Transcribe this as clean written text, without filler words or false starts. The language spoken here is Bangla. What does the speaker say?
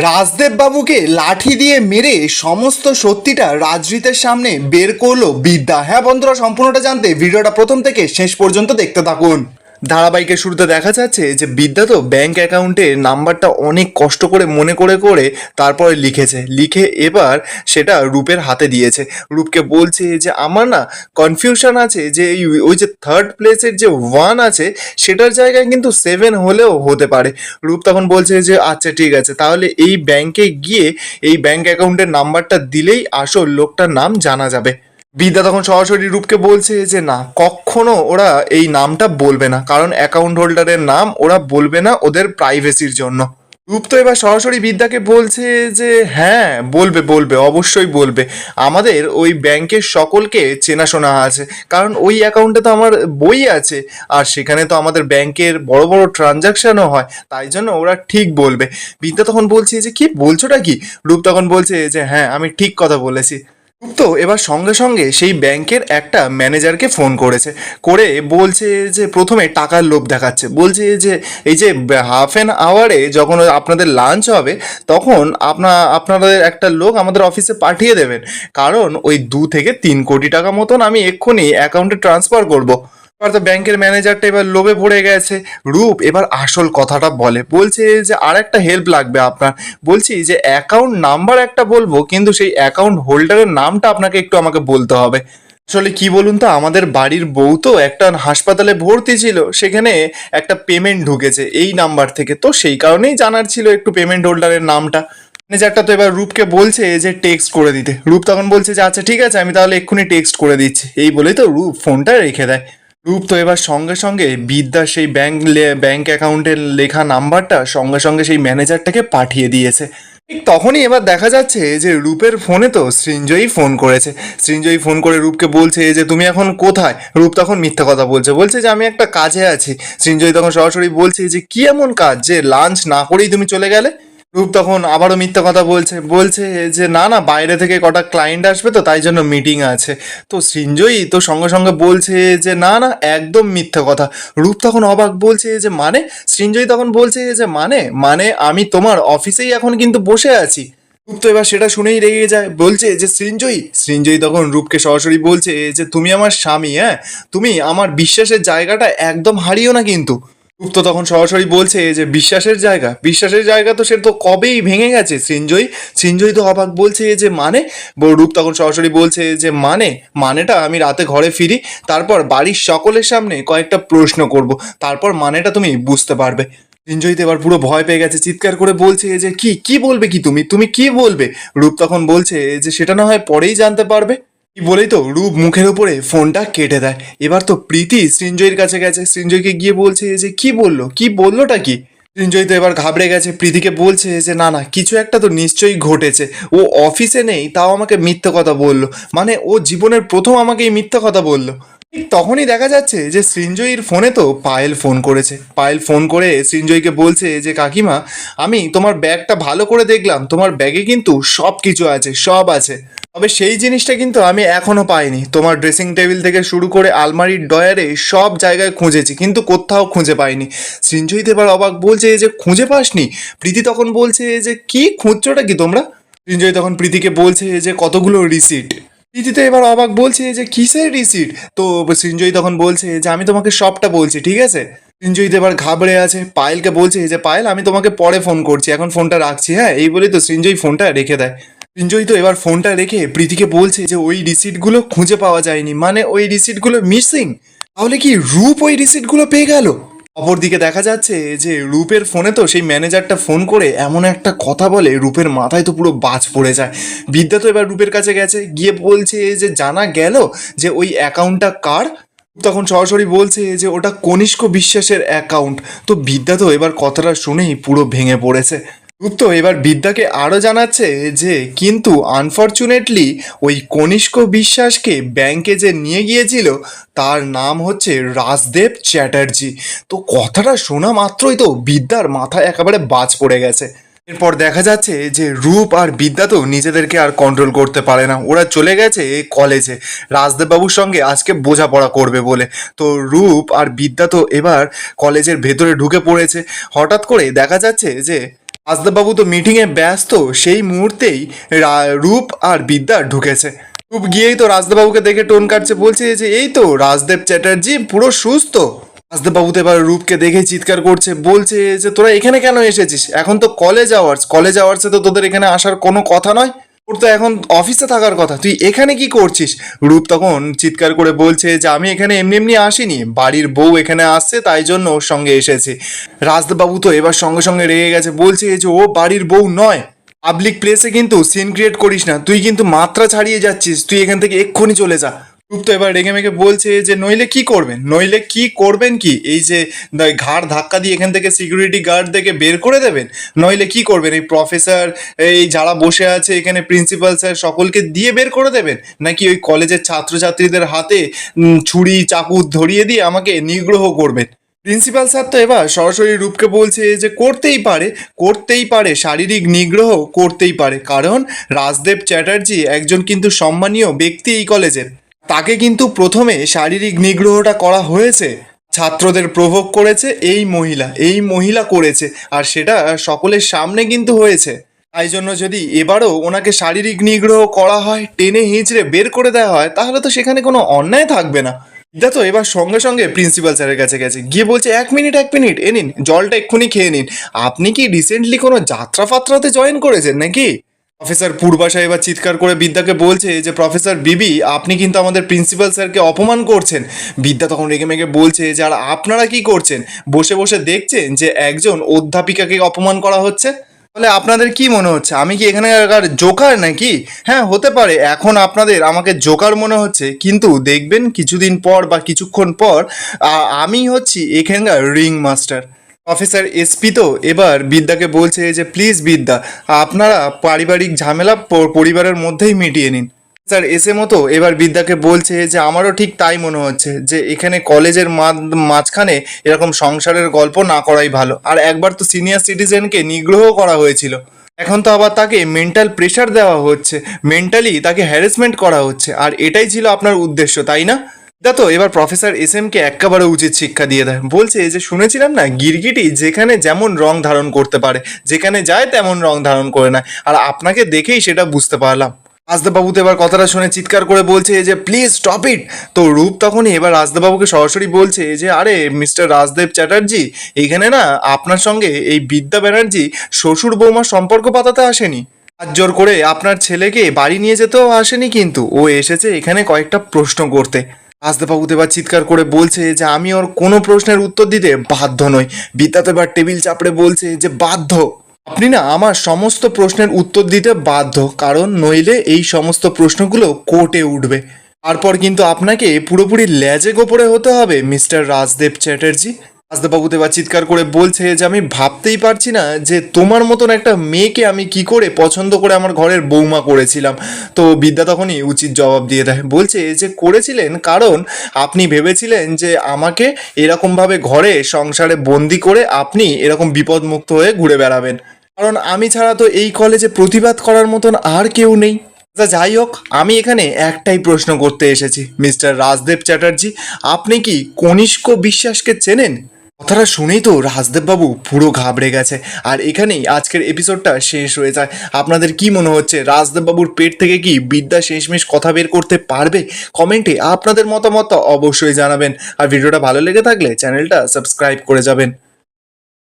রাজদেব বাবুকে লাঠি দিয়ে মেরে সমস্ত সত্যিটা রাজরিতের সামনে বের করলো বিদ্যা। হ্যাঁ বন্ধুরা, সম্পূর্ণটা জানতে ভিডিওটা প্রথম থেকে শেষ পর্যন্ত দেখতে থাকুন। ধারাবাহিকের শুরুতে দেখা যাচ্ছে যে বিদ্যা তো ব্যাংক অ্যাকাউন্টের নাম্বারটা অনেক কষ্ট করে মনে করে তারপরে লিখে এবার সেটা রূপের হাতে দিয়েছে। রূপকে বলছে যে আমার না কনফিউশন আছে যে ওই যে থার্ড প্লেসের যে 1 আছে সেটার জায়গায় কিন্তু 7 হলেও হতে পারে। রূপ তখন বলছে যে আচ্ছা ঠিক আছে, তাহলে এই ব্যাংকে গিয়ে এই ব্যাংক অ্যাকাউন্টের নাম্বারটা দিলেই আসল লোকটার নাম জানা যাবে। বিদ্যা তখন সরাসরি রূপকে বলছে যে না, কখনো ওরা এই নামটা বলবে না, কারণ অ্যাকাউন্ট হোল্ডারের নাম ওরা বলবে না ওদের প্রাইভেসির জন্য। রূপ তো এবার সরাসরি বিদ্যাকে বলছে যে হ্যাঁ বলবে বলবে অবশ্যই বলবে, আমাদের ওই ব্যাংকের সকলকে চেনাশোনা আছে, কারণ ওই অ্যাকাউন্টে তো আমার বই আছে আর সেখানে তো আমাদের ব্যাংকের বড় বড় ট্রানজাকশনও হয়, তাই জন্য ওরা ঠিক বলবে। বিদ্যা তখন বলছে যে কি বলছোটা কি? রূপ তখন বলছে যে হ্যাঁ আমি ঠিক কথা বলেছি। তো এবার সঙ্গে সঙ্গে সেই ব্যাংকের একটা ম্যানেজারকে ফোন করে বলছে যে প্রথমে টাকার লোভ দেখাচ্ছে, বলছে যে এই যে হাফ অ্যান আওয়ারে যখন আপনাদের লাঞ্চ হবে তখন আপনাদের একটা লোক আমাদের অফিসে পাঠিয়ে দেবেন, কারণ ওই 2 থেকে 3 কোটি টাকা মতন আমি এক্ষুনি অ্যাকাউন্টে ট্রান্সফার করব। এবার তো ব্যাংকের ম্যানেজারটা এবার লোভে পড়ে গেছে। রূপ এবার আসল কথাটা বলছে যে আর একটা হেল্প লাগবে আপনার। বলছি যে অ্যাকাউন্ট নাম্বার একটা বলবো, কিন্তু সেই অ্যাকাউন্ট হোল্ডারের নামটা আপনাকে একটু আমাকে বলতে হবে। আসলে কি বলুন তো, আমাদের বাড়ির বউ তো একটা হাসপাতালে ভর্তি ছিল, সেখানে একটা পেমেন্ট ঢুকেছে এই নাম্বার থেকে, তো সেই কারণেই জানার ছিল একটু পেমেন্ট হোল্ডারের নামটা। ম্যানেজারটা তো এবার রূপকে বলছে যে টেক্সট করে দিতে। রূপ তখন বলছে যে আচ্ছা ঠিক আছে, আমি তাহলে এক্ষুনি টেক্সট করে দিচ্ছি। এই বলেই তো রূপ ফোনটা রেখে দেয়। রূপ তো এবার সঙ্গে সঙ্গে বিদ্যা সেই ব্যাংক অ্যাকাউন্টের লেখা নাম্বারটা সঙ্গে সঙ্গে সেই ম্যানেজারটাকে পাঠিয়ে দিয়েছে। ঠিক তখনই এবার দেখা যাচ্ছে যে রূপের ফোনে তো সৃঞ্জয়ী ফোন করেছে। সৃঞ্জয়ী ফোন করে রূপকে বলছে যে তুমি এখন কোথায়? রূপ তখন মিথ্যা কথা বলছে যে আমি একটা কাজে আছি। সৃঞ্জয়ী তখন সরাসরি বলছে যে কি এমন কাজ যে লাঞ্চ না করেই তুমি চলে গেলে? রূপ তখন আবারও মিথ্যা কথা বলছে যে না না, বাইরে থেকে কটা ক্লায়েন্ট আসবে তো তাই জন্য মিটিং আছে। তো সৃঞ্জয়ী তো সঙ্গে সঙ্গে বলছে যে না না, একদম মিথ্যা কথা। রূপ তখন অবাক, বলছে যে মানে? সৃঞ্জয়ী তখন বলছে যে মানে মানে আমি তোমার অফিসেই এখন কিন্তু বসে আছি। রূপ তো এবার সেটা শুনেই রেগে যায়, বলছে যে সৃঞ্জয়ী তখন রূপকে সরাসরি বলছে যে তুমি আমার স্বামী, হ্যাঁ, তুমি আমার বিশ্বাসের জায়গাটা একদম হারিও না কিন্তু। রূপ তো তখন সরাসরি বলছে যে বিশ্বাসের জায়গা তো সে তো কবেই ভেঙে গেছে সৃঞ্জয়ী তো অবাক, বলছে যে মানে? রূপ তখন সরাসরি বলছে যে মানেটা আমি রাতে ঘরে ফিরি, তারপর বাড়ির সকলের সামনে কয়েকটা প্রশ্ন করব, তারপর মানেটা তুমি বুঝতে পারবে। সৃঞ্জয়ী তো এবার পুরো ভয় পেয়ে গেছে, চিৎকার করে বলছে যে কি কি বলবে কি তুমি কি বলবে? রূপ তখন বলছে যে সেটা না হয় পরেই জানতে পারবে। কি বলেই তো রূপ মুখের উপরে ফোনটা কেটে দেয়। এবার তো প্রীতি সৃঞ্জয়ীর কাছে গেছে, সৃঞ্জয়ীকে গিয়ে বলছে যে কি বললোটা কি? সৃঞ্জয়ী তো এবার ঘাবড়ে গেছে, প্রীতিকে বলছে যে না না, কিছু একটা তো নিশ্চয়ই ঘটেছে। ও অফিসে নেই তাও আমাকে মিথ্যে কথা বললো, মানে ও জীবনের প্রথম আমাকে এই মিথ্যে কথা বললো। ঠিক তখনই দেখা যাচ্ছে যে সৃঞ্জয়ীর ফোনে তো পায়েল ফোন করেছে। পায়েল ফোন করে সৃঞ্জয়ীকে বলছে যে কাকিমা, আমি তোমার ব্যাগটা ভালো করে দেখলাম, তোমার ব্যাগে কিন্তু সব কিছু আছে, সব আছে, তবে সেই জিনিসটা কিন্তু আমি এখনো পাইনি। তোমার ড্রেসিং টেবিল থেকে শুরু করে আলমারির ডয়ারে সব জায়গায় খুঁজেছি, কিন্তু কোথাও খুঁজে পাইনি। সৃঞ্জয়ীতে এবার অবাক, বলছে যে খুঁজে পাসনি? প্রীতি তখন বলছে যে কি খুঁজছোটা কি তোমরা? সৃঞ্জয়ী তখন প্রীতিকে বলছে যে কতগুলো রিসিট। প্রীতি তো এবার অবাক, বলছে যে কিসের রিসিট? তো সৃঞ্জয়ী তখন বলছে যে আমি তোমাকে সবটা বলছি, ঠিক আছে? সৃঞ্জয়ী তো এবার ঘাবড়ে আছে, পায়েলকে বলছে যে পায়েল আমি তোমাকে পরে ফোন করছি, এখন ফোনটা রাখছি, হ্যাঁ। এই বলে তো সৃঞ্জয়ী ফোনটা রেখে দেয়। সৃঞ্জয়ী তো এবার ফোনটা রেখে প্রীতিকে বলছে যে ওই রিসিটগুলো খুঁজে পাওয়া যায়নি, মানে ওই রিসিটগুলো মিসিং। তাহলে কি রূপ ওই রিসিটগুলো পেয়ে গেল? অপরদিকে দেখা যাচ্ছে যে রূপের ফোনে তো সেই ম্যানেজারটা ফোন করে এমন একটা কথা বলে, রূপের মাথায় তো পুরো বাজ পড়ে যায়। বিদ্যা তো এবার রূপের কাছে গেছে, গিয়ে বলছে যে জানা গেল যে ওই অ্যাকাউন্টটা কার? তখন সরাসরি বলছে যে ওটা কনিষ্ক বিশ্বাসের অ্যাকাউন্ট। তো বিদ্যা তো এবার কথাটা শুনেই পুরো ভেঙে পড়েছে। রূপ তো এবার বিদ্যাকে আরও জানাচ্ছে যে কিন্তু আনফর্চুনেটলি ওই কনিষ্ক বিশ্বাসকে ব্যাংকে যে নিয়ে গিয়েছিল তার নাম হচ্ছে রাজদেব চ্যাটার্জি। তো কথাটা শোনা মাত্রই তো বিদ্যার মাথায় একেবারে বাজ পড়ে গেছে। এরপর দেখা যাচ্ছে যে রূপ আর বিদ্যা তো নিজেদেরকে আর কন্ট্রোল করতে পারে না, ওরা চলে গেছে কলেজে রাজদেববাবুর সঙ্গে আজকে বোঝাপড়া করবে বলে। তো রূপ আর বিদ্যা তো এবার কলেজের ভেতরে ঢুকে পড়েছে। হঠাৎ করে দেখা যাচ্ছে যে রাজদেববাবু তো মিটিংয়ে ব্যস্ত, সেই মুহূর্তেই রূপ আর বিদ্যা ঢুকেছে। রূপ গিয়েই তো রাজদেববাবুকে দেখে টোন কাটছে, বলছে যে এই তো রাজদেব চ্যাটার্জি পুরো সুস্থ। রাজদেববাবু তো এবার রূপকে দেখে চিৎকার করছে, বলছে যে তোরা এখানে কেন এসেছিস? এখন তো কলেজ আওয়ার্সে তো তোদের এখানে আসার কোনো কথা নয়, তোর তো এখন অফিসে থাকার কথা, তুই এখানে কি করছিস? রূপ তখন চিৎকার করে বলছে যে আমি এখানে এমনি এমনি আসিনি, বাড়ির বউ এখানে আসছে তাই জন্য ওর সঙ্গে এসেছি। রাজদেববাবু তো এবার সঙ্গে সঙ্গে রেগে গেছে, বলছে যে ও বাড়ির বউ নয়। পাবলিক প্লেসে কিন্তু সিন ক্রিয়েট করিস না, তুই কিন্তু মাত্রা ছাড়িয়ে যাচ্ছিস, তুই এখান থেকে এক্ষুনি চলে যা। রূপ তো এবার রেগে মেগে বলছে যে নইলে কি করবেন, নইলে কি করবেন কি, এই যে ঘাড় ধাক্কা দিয়ে এখান থেকে সিকিউরিটি গার্ড থেকে বের করে দেবেন? নইলে কি করবেন, এই প্রফেসর, এই যারা বসে আছে এখানে প্রিন্সিপাল স্যার সকলকে দিয়ে বের করে দেবেন? নাকি ওই কলেজের ছাত্রছাত্রীদের হাতে ছুরি চাকু ধরিয়ে দিয়ে আমাকে নিগ্রহ করবেন? প্রিন্সিপাল স্যার তো এবার সরাসরি রূপকে বলছে যে করতেই পারে শারীরিক নিগ্রহ করতেই পারে, কারণ রাজদেব চ্যাটার্জি একজন কিন্তু সম্মানীয় ব্যক্তি এই কলেজের। তাকে কিন্তু প্রথমে শারীরিক নিগ্রহটা করা হয়েছে, ছাত্রদের প্রভোগ করেছে এই মহিলা করেছে, আর সেটা সকলের সামনে কিন্তু হয়েছে। তাই জন্য যদি এবারও ওনাকে শারীরিক নিগ্রহ করা হয়, টেনে হিঁচড়ে বের করে দেওয়া হয়, তাহলে তো সেখানে কোনো অন্যায় থাকবে না। এটা তো এবার সঙ্গে সঙ্গে প্রিন্সিপাল স্যারের কাছে গেছে, গিয়ে বলছে এক মিনিট এ নিন জলটা এক্ষুনি খেয়ে নিন, আপনি কি রিসেন্টলি কোনো যাত্রা ফাত্রাতে জয়েন করেছেন নাকি? প্রফেসর পূর্বাশা এবার চিৎকার করে বিদ্যাকে বলছে যে প্রফেসর বিবি, আপনি কিন্তু আমাদের প্রিন্সিপাল স্যারকে অপমান করছেন। বিদ্যা তখন রেগে মেগে বলছে যে আর আপনারা কি করছেন, বসে বসে দেখছেন যে একজন অধ্যাপিকাকে অপমান করা হচ্ছে? তাহলে আপনাদের কি মনে হচ্ছে আমি কি এখানকার জোকার নাকি? হ্যাঁ হতে পারে এখন আপনাদের আমাকে জোকার মনে হচ্ছে, কিন্তু দেখবেন কিছুদিন পর বা কিছুক্ষণ পর আমি হচ্ছি এখানকার রিং মাস্টার। প্রফেসর এসপি তো এবার বিদ্যাকে বলছে যে প্লিজ বিদ্যা, আপনারা পারিবারিক ঝামেলা পরিবারের মধ্যেই মিটিয়ে নিন। স্যার এসে মতো এবার বিদ্যাকে বলছে যে আমারও ঠিক তাই মনে হচ্ছে, যে এখানে কলেজের মাঝখানে এরকম সংসারের গল্প না করাই ভালো। আর একবার তো সিনিয়র সিটিজেনকে নিগ্রহ করা হয়েছিল, এখন তো আবার তাকে মেন্টাল প্রেশার দেওয়া হচ্ছে, মেন্টালি তাকে হ্যারাসমেন্ট করা হচ্ছে, আর এটাই ছিল আপনার উদ্দেশ্য তাই না? তো এবার প্রফেসর এস এম কে একেবারে উচিত শিক্ষা দিয়ে দেয়, বলছে যে শুনেছিলাম না গিরগিটি যেখানে যেমন রং ধারণ করতে পারে, যেখানে যায় তেমন রং ধারণ করে নেয়, আর আপনাকে দেখেই সেটা বুঝতে পারলাম। রাজদেববাবু তো এবার কথাটা শুনে চিৎকার করে বলছে যে প্লিজ স্টপ ইট। তো রূপ তখনই এবার রাজদেববাবুকে সরাসরি বলছে যে আরে মিস্টার রাজদেব চ্যাটার্জি, এইখানে না আপনার সঙ্গে এই বিদ্যা ব্যানার্জি শ্বশুর বৌমার সম্পর্ক পাতাতে আসেনি, হাত জোর করে আপনার ছেলেকে বাড়ি নিয়ে যেতেও আসেনি, কিন্তু ও এসেছে এখানে কয়েকটা প্রশ্ন করতে। রাজদেববাবু তো এবার চিৎকার করে বলছে যে আমি ওর কোনো প্রশ্নের উত্তর দিতে বাধ্য নই। বিদ্যা তো এবার টেবিল চাপড়ে বলছে যে বাধ্য, আপনি না আমার সমস্ত প্রশ্নের উত্তর দিতে বাধ্য, কারণ নইলে এই সমস্ত প্রশ্নগুলো কোর্টে উঠবে, তারপর কিন্তু আপনাকে পুরোপুরি ল্যাজে গোপরে হতে হবে মিস্টার রাজদেব চ্যাটার্জি। রাজদেববাবু তো এবার চিৎকার করে বলছে যে আমি ভাবতেই পারছি না যে তোমার মতন একটা মেয়েকে আমি কি করে পছন্দ করে আমার ঘরের বৌমা করেছিলাম। তো বিদ্যা তখনই উচিত জবাব দিয়ে দেয়, বলছে যে করেছিলেন কারণ আপনি ভেবেছিলেন যে আমাকে এরকমভাবে ঘরে সংসারে বন্দি করে আপনি এরকম বিপদমুক্ত হয়ে ঘুরে বেড়াবেন, কারণ আমি ছাড়া তো এই কলেজে প্রতিবাদ করার মতন আর কেউ নেই। যাই হোক, আমি এখানে একটাই প্রশ্ন করতে এসেছি মিস্টার রাজদেব চ্যাটার্জি, আপনি কি কনিষ্ক বিশ্বাসকে চেনেন? কথাটা শুনেই তো রাজদেববাবু পুরো ঘাবড়ে গেছে, আর এখানেই আজকের এপিসোডটা শেষ হয়ে যায়। আপনাদের কি মনে হচ্ছে রাজদেববাবুর পেট থেকে কি বিদ্যা শেষমেশ কথা বের করতে পারবে? কমেন্টে আপনাদের মতামত অবশ্যই জানাবেন, আর ভিডিওটা ভালো লেগে থাকলে চ্যানেলটা সাবস্ক্রাইব করে যাবেন।